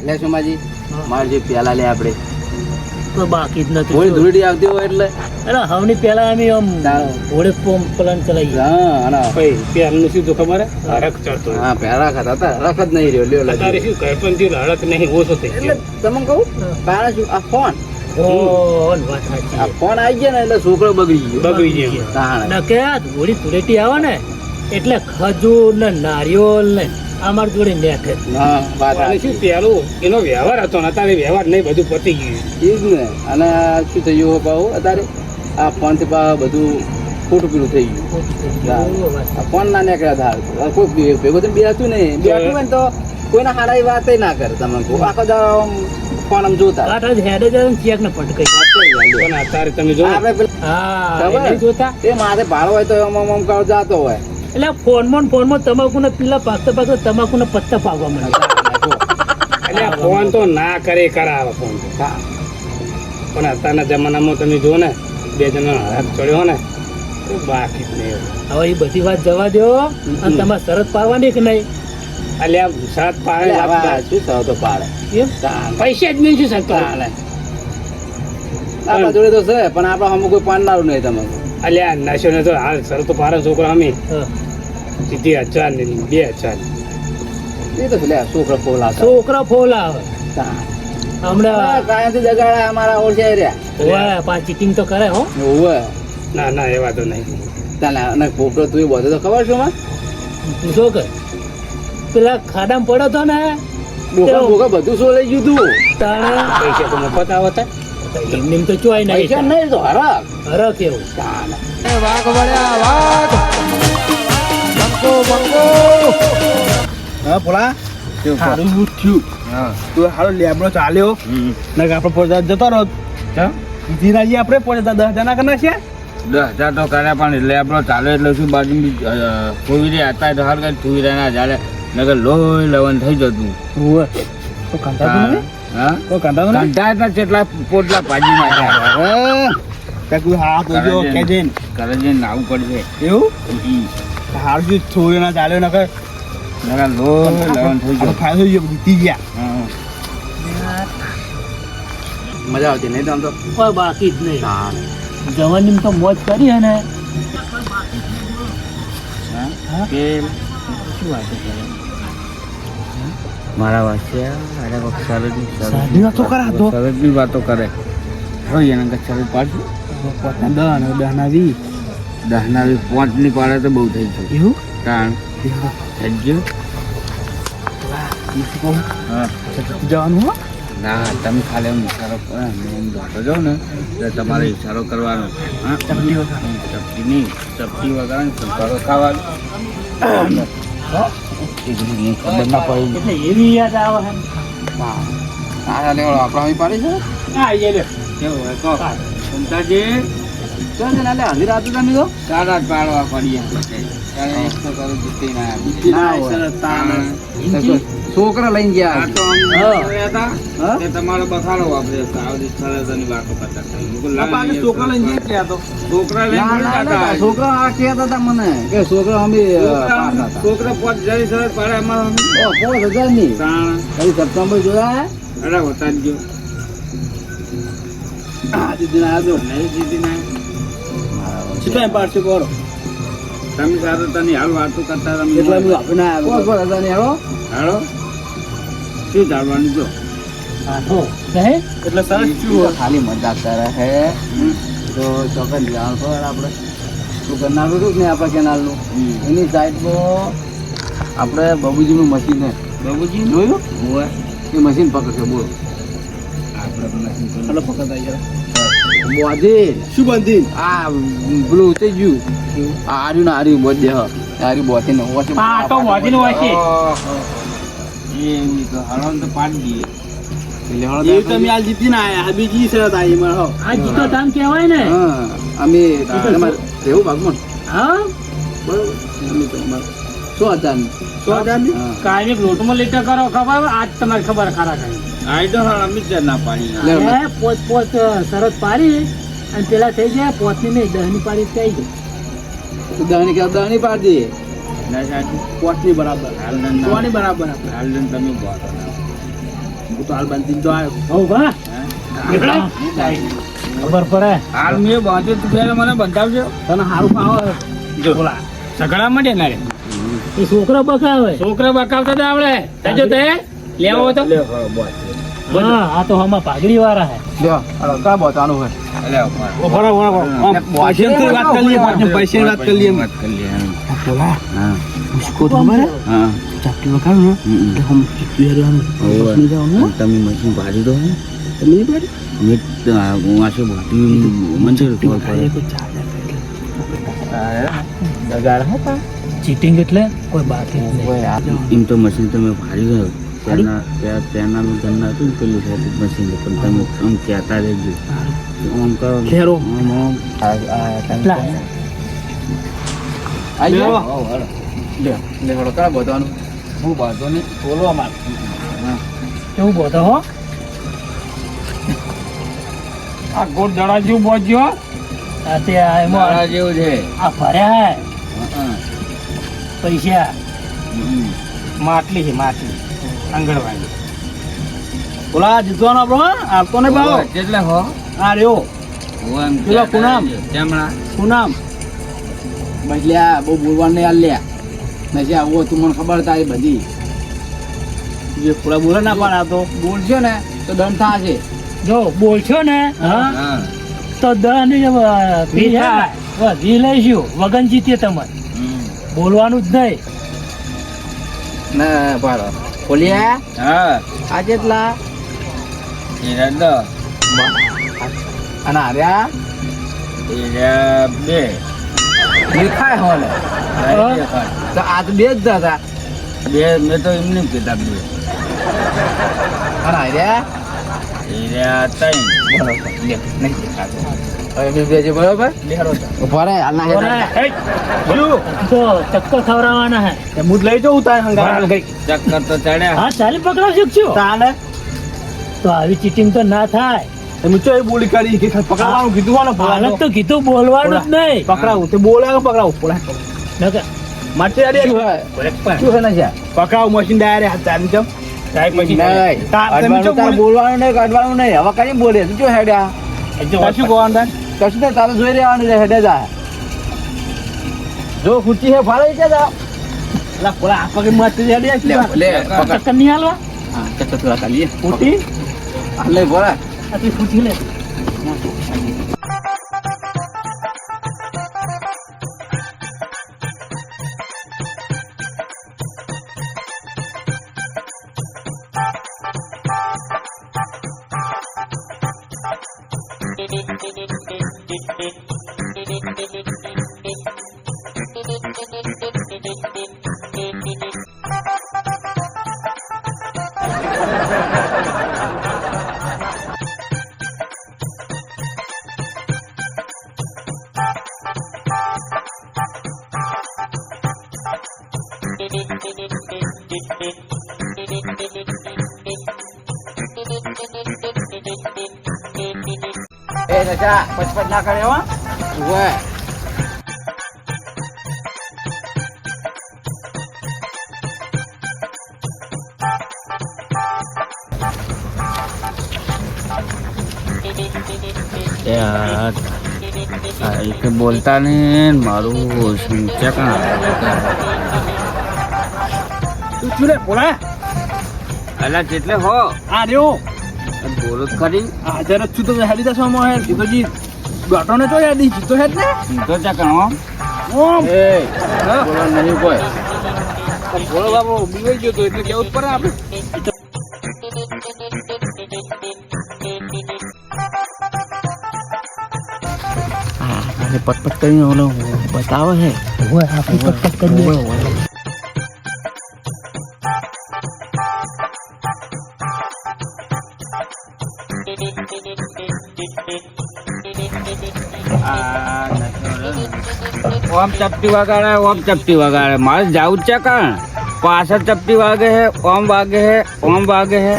લે સોમાજી મારે જે પેલા લે આપણે તો બાકી જ નથી થોડી ધૂળેટી આવતી હોય એટલે અરે હવની પેલા અમે આમ ઘોડે પ્લાન ચલાવી હા અને ભાઈ પેલાનું શું તો ખબર હે હરક ચડતો હા પેલા ખાતા હતા રખ જ નહીં રહ્યો લ્યો અત્યારે લાગી શું કહે પણ થયું હરક નહીં ઓછો થઈ એટલે ગયો તમને કહું પેલા શું આ ફોન વાત સાચી આ ફોન આવી ગયા ને એટલે છોકરો બગડી ગયો બગડી ગયો તાણે ના કે આ ઘોડી ધૂળેટી આવે ને એટલે ખજૂર ને નારિયોલ ને અમાર જોડે નેખે હા વાત અને શું પેલું એનો વ્યવહાર હતો ને અત્યારે વ્યવહાર નહીં બધું પતી ગયું એ જ ને અને શું થયું પાહુ અત્યારે આ ફોન થી પાછું બધું ખોટું પીલું થઈ ગયું આ ફોન ના નીકળ્યા થાય કોઈ ભેગું તો બેસતું નહીં બેઠું હોય ને તો કોઈના હારા વાત ના કરે તમે કહો આખો દાડો ફોન આમ જોતા હેડે જાય ચેક ને પટકાઈ પણ અત્યારે તમે જો આપણે પેલા હા ખબર? નહીં જોતા એ માથે ભાડો હોય તો આમ કાળ જાતો હોય એટલે ફોનમાં તમાકુ ને પીલા પાકતા તમાકુ ને પત્તા પાકવા મળે એટલે આ ફોન તો ના કરે કરાવે ફોન તો પણ અત્યારના જમાનામાં તમે જો ને બે જણા હાથ ચડ્યો ને તો બાકી જ નહીં હવે એ બધી વાત જવા દો અને તમારે શરત પાડવાની કે નહીં એટલે આ સાત પાડે એટલે આવા શું થયો તો પાડે એમ પૈસા જ નહીં શું શકતો આપણા જોડે તો છે પણ આપડે અમુક કોઈ પાડનારું નહીં તમે એટલે આ નશો ને તો હાલ સર તો પાડે છોકરા અમે હા. સીધી 1000 ને 2000 એ તો લે છોકરા ફોલા છોકરા ફોલા આવે હમણાં કાયમથી જગાડા અમારા ઓળખ્યા રહ્યા ઓય, પા ચીટિંગ તો કરે હો ઓવે ના ના એવા તો નહીં તાલે અને પોપડો તું એ બધો તો ખબર છે માં તું શું કર પેલા ખાડામાં પડ્યો તો ને ડોકા બોકા બધું શું લઈ ગયું તું તાણે પૈસા તો મફત આવતા એમને એમ તો ચોય પૈસા નહીં નહીં તો હરક હરો કેવું તાલે હા પોલા સારું એવું થયું તું હારો લેબડો ચાલ્યો ને આપણે પોતા જતો રહો ધીરાજી આપણે પોતા 10,000 ના કરના છે 10,000 તો કર્યા પણ લેબડો ચાલે એટલે શું બાજુ સુવિધે હતા તો હાલ કઈ સુવિધા ના ચાલે નગર લોહી લવન થઈ જતું ઓવે તો કાંતા તું હા તો કાંતા તું કંટાળતા કેટલા પોટલા ભાજી નાખ્યા કે કોઈ હા બોજો કે જેન ઘરે જઈને નાવું પડશે એવું હાર જો થોડી ના ચાલ્યો નકર નગર લોહી લવન થઈ આપણે જતું ફાયદો થઈ ગયો જીતી ગયા હા. મજા આવતી નહીં તો આમ તો કોઈ બાકી જ નહીં તાલે જવાની તો મોજ કરી હે ને કે શું વાત છે મારા વાસ્યા અરે કોક સાદી વાતો કરે આ તો. સરદની વાતો કરે હોય એના સરદ પાડશું પોતા 10 ને 10 ના 20 10 ના 5 ની પાડે તો બહુ થઈ ગયું એવું કારણ થઈ ગયું હા જવાનું હો ના તમે ખાલી એમ ઈશારો કરો એમ જાતો જાઓ ને એટલે તમારે ઈશારો કરવાનો હા ચપટી નહીં ચપટી વગાડે સંભારો ખાવાનો ખબર ના પડી એટલે એવી યાદ આવે હે હા લેવડો આપણા અહીં પાડી છે હા એ લે કેવું હોય કહો મમતાજી ચાલ ને લે હજી રાત તમે તો સારા જ પાડવા પડીએ ત્યારે એક તો કરું જીતી ના ના હોય. છોકરા લઈને ગયા આ તો હા. હતા હા? તે તમારો બખાડો વાપરે સાવધી સરળતાની વાતો કરતા હતા. મેં કીધું આ પાછા છોકરા લઈને ગયા ક્યાં તો છોકરા લઈને ના, થોડી ના, જતા ના, હોય. છોકરા આ કહેતા હતા મને કે છોકરા અમે પાડતા હતા. છોકરા 5,000 સરસ પાડે એમાં ઓ, 5,000 ની તાણ કઈ સપ્ટેમ્બર જોયા અરે હોતા જ ગયો આ દીદી ના આવ્યો નહીં જીતી ના કેટલા પાડશે કરો તમે સરળતાની હાલ વાતો કરતા તમે એટલા બધું આપણે ના આવ્યો 5,000 ની હાલો હાલો શું જાણવાનું જો આઠો હે એટલે સરસ શું હોય ખાલી મજાક કરે હે તો ચોક્કસ જાણ પર આપણે તું કરનારું હતું ને આપણે કેનાલનું એની સાઈડમાં આપણે બબુજીનું મશીન છે બાબુજી જોયું હોય એ મશીન પકડશે બોલ આપણે પણ નથી જોયું. એટલે પકડ આવી ગયા બોધી શું બંધી આ પેલું ઉતરી ગયું આ હાર્યું ને હાર્યું બોધ હારી બોધી ને હોશે પાટો બોધીને હોય છે. એવી તો હાલો ને તો પાડી દઈએ એટલે હળદર એ તમે આ જીતી ના આયા આ બીજી શરત આવી મારો આ જીતો તામ કહેવાય ને હા અમે તમારે રહેવું ભાગમાં હા બરોબર અમે તમારે 100,000 ની 100,000 ની હા. કાયમિક લોટમાં લીટર કરો ખબર આજ તમારે ખબર ખરા કરી આ તો હાલ અમે જ ના પાડી લે. હે પોત પોત શરત પાડી અને પેલા થઈ જાય 5 ની નહીં 10 ની પાડી થઈ ગઈ તો દહની કે દહની પાડી દઈએ ના સાચું પોટની બરાબર હાલ ને સોની બરાબર આપણે હાલ ને તમે બોલો હું તો હાલ બાંધીને તો આવ્યો. હો બા નીકળો. ખબર પડે હાલ મેં બાંધ્યું તું પહેલા મને બંધાવજો. તને સારું ફાવે. જો સગડા માટે ના રે એ છોકરો બકાવે છોકરા બકાવતા તો આવડે તજો તે લેવો હોય તો લે, હા, બસ. હા આ તો આમાં પાઘડી વાળા હે લ્યો હાલો કા બતાવવાનું હોય અલે ઉભા. ઓ, ભરો, ભરો, ભરો. આમ પૈસાની વાત કરી લઈએ, પાછળ પૈસાની વાત કરી લઈએ. વાત કરી લઈએ. બોલા, હા મુશ્કો તો ખબર હે? હા ચાપટી વખાણ ને, એટલે હમ ચીટલી હરવાનું. હોવે. બસની જવાનું, હો. તમે મશીન ભારી દો ને તમે નહીં પાડી? મેં હું આશે ભરતી મંજૂર ખબર એ પડે તો ચાલે. બગાડ હે પા ચીટિંગ એટલે કોઈ બાકી જ નહીં એમ તો મશીન તમે ભારી ગયો ત્યાંના ઘરના હતું ને પેલું હતું મશીન પણ તમે આમ કહેતા રહેજો આમ કરો ખેરો. આમ આમ કેટલા આઈ લ્યો. ગયો લ્યો લે હાલો કા બતાવવાનું હું બાંધો નહીં બોલો અમાર કેવું બોતો હો આ ગોળ દડા જેવું બોજ્યો આ તે આ એમાં મારા જેવું છે આ ભર્યા હે હં. પૈસા માટલી છે માટલી આંગણવાડી બોલા, જીતવાનો આપણો, હા? આપતો નહીં ભાવ. કેટલે હો આ રહ્યો. હું એમ પેલો પૂનમ. ચમડા શું નામ? બદલ્યા બહુ બોલવાનું નહીં આલ્યા નજી આવું તું મને ખબર તારી બધી જે થોડા બોલે ના પાડે આ તો. બોલશો ને તો દંડ થશે જો બોલશો ને હા હા તો દન વી લઈશું વગન જીતીએ તમારે બોલવાનું જ નહીં ના પાડો બોલ્યા હા આ જેટલા ઈરાદો અને હાર્યા ઈરા બે દેખાય હો ને તો આ તો બે જ હતા બે મેં તો એમને કીધા બે અને હાર્યા ઈરા ત્રણ બરોબર લે નહીં દેખાતું હવે બે બેજે બરોબર ઉભા રહે હાલ ના ઓરે, હેઠળ. બોલું. તો ચક્કર ખવડાવવાના હે એ મુદ લઈ જાઉં તારે હંગારા ગઈ. ચક્કર તો ચડ્યા હા ચાલી પકડાવ શકશો તાને તો આવી ચીટિંગ તો ના થાય તમે ચો એ બોલી કરી કે પકડવાનું કીધું હોય ને હાલત ભલા તો કીધું બોલવાનું જ નહીં પકડાવું તે બોલે કે પકડાવું બોલા નકર માટે અરે શું હોય શું હોય નશા પકડાવું મશીન ડાયરે હાથ ચાલી જાવ સાહેબ પછી નહીં તમે ચો અડવાનું તારે બોલવાનું નહીં કાઢવાનું નહીં હવે કઈ બોલે તું શું હેડ્યા શું કહેવાનું થાય કશું તો તારે જોઈ રહેવાનું છે હેડે જા જો ખુરચી હે ફાળે છે જા લા પોલા આ પગે મત રેડી લે લે પકડ ચક્કર નહીં હાલવા હા ચક્કર થોડા ખાલી ફૂટી હાલ લે બોલા આ તું પૂછી લે એ નશા પચપચ ના કરે હો ઓય યાર આ એક બોલતા નહીં ને મારું સંચા કાં તું ચૂરે પોલા અલા જેટલે હો આ રહ્યો બોલો જ ખરી હાજર જ છું તો હેડી દસમાં મોહે જીતોજી બેઠો ને તો યાદી જીતો હેડ ને સીધો ચા હો ઓમ એ બોલવાનું નહીં કોઈ બોલો બાબુ બીવાઈ ગયો તો એટલે કેવું જ પડે આપણે અને પટપટ કરીને ઓલો બતાવે છે હોય આપણે પટપટ કરીએ ઓમ ચપટી વગાડે મારે જાવું જ છે કાં પાછળ ચપટી વાગે હે ઓમ વાગે હે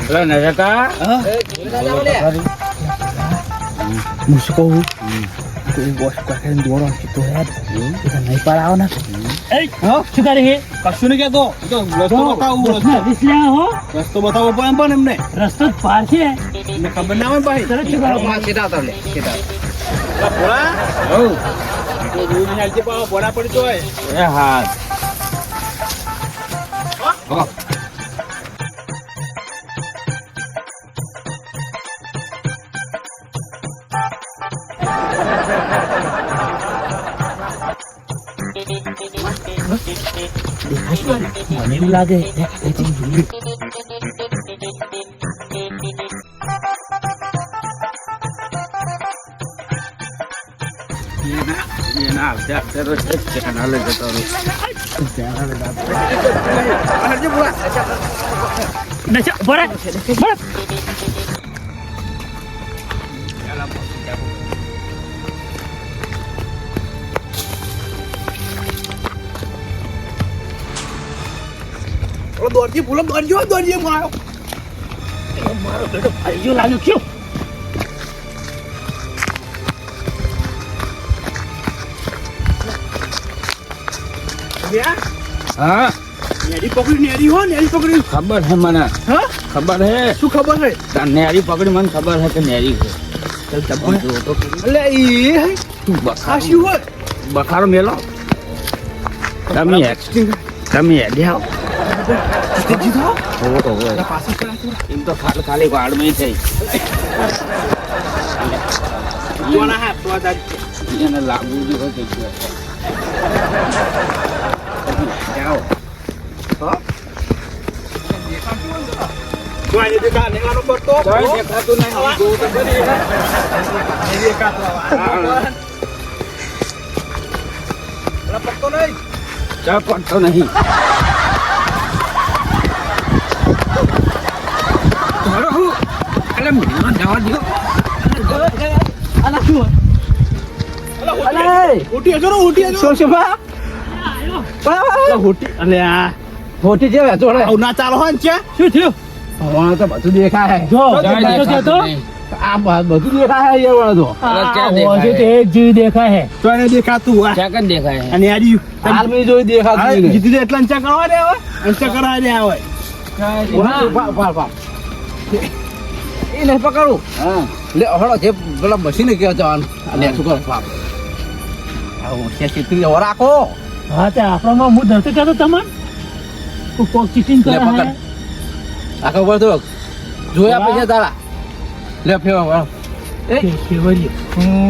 એટલે નરેકા હા એ ઘોડા લાવો લે. હું શું કહું તો એ બોસ કાકાને દોડો કીધું યાર એ તો નહીં પાડ આવો ને એ શું કરે છે કશું નહીં કહેતો એ તો રસ્તો બતાવું વિસલ્યા હો રસ્તો બતાવવો પડે પણ એમને રસ્તો જ પાર છે એમને ખબર ના હોય ભાઈ તરત શું કરો માં સીધા આવતા લે સીધા. ભોળા હો તો જોઈને હાલજે પાછો ભોળા પડી જોય એ હા મને એવું લાગે એના આવતે આવતે તો છે જ કે ના લઈ જતો રહું. હાલજે ભોળા બરાબર દોડજી ભૂલો દોડજી મારો મારો બેટો ફાઈજો લાગ્યો ક્યો હા નેરી પકડી ખબર હે મને હા ખબર હે શું ખબર છે તાર નેરી પકડી મને ખબર હે કે નેરી છે ચાલ પણ જો તો એટલે એ તું આ બખારો શું હોય બખારો મેલો તમે હેડી આવો જીતો હોવો તો હોય પાછું કરા એમ તો ખાલી વાળમાં થઈ કોના હા તો આ એને લાગવું બી હોય કે આવો જો આને દેખા લેવાનો પડતો કોઈ દેખાતું નહીં જો તો ખરી. નહીં દેખાતો આ પડતો નહીં ચા પડતો નહીં અરે મને જવા દો આલા શું ઉઠી હજો શું શું બા? ઉઠી અલે આ ખોટી છે વેચોડે. આવું ના ચાલો હોય ને છે શું થયું હમણાં તો બધું દેખાય. જો કાંઈ તો દેખાતું કહેતો નહીં. આ બધું દેખાય એ વળો તો. અરે ક્યાં આ દેખાય? ઓછે તો એક જેવી દેખાય હે તો એને દેખાતું આ ક્યાં કન દેખાય અને આડી હાલ મેં જોઈ દેખાતું નહીં. જીતી દે એટલા અંચા કરવા દે હવે અંચા કરવા દે હવે એ નહીં પકડું. હા લે હળો જે પેલા મશીન કહેવા જવાનું અને શું કરો બાપ આવું છે ચીતરી હવે રાખો. હા તે આપણામાં હું નથી કહેતો તમને કોક ચીટિંગ કરે લે પકડ. હે આખો ઉપર તો જોયા પૈસા તારા લે ફેવા વળો. એ કે કેવડી તું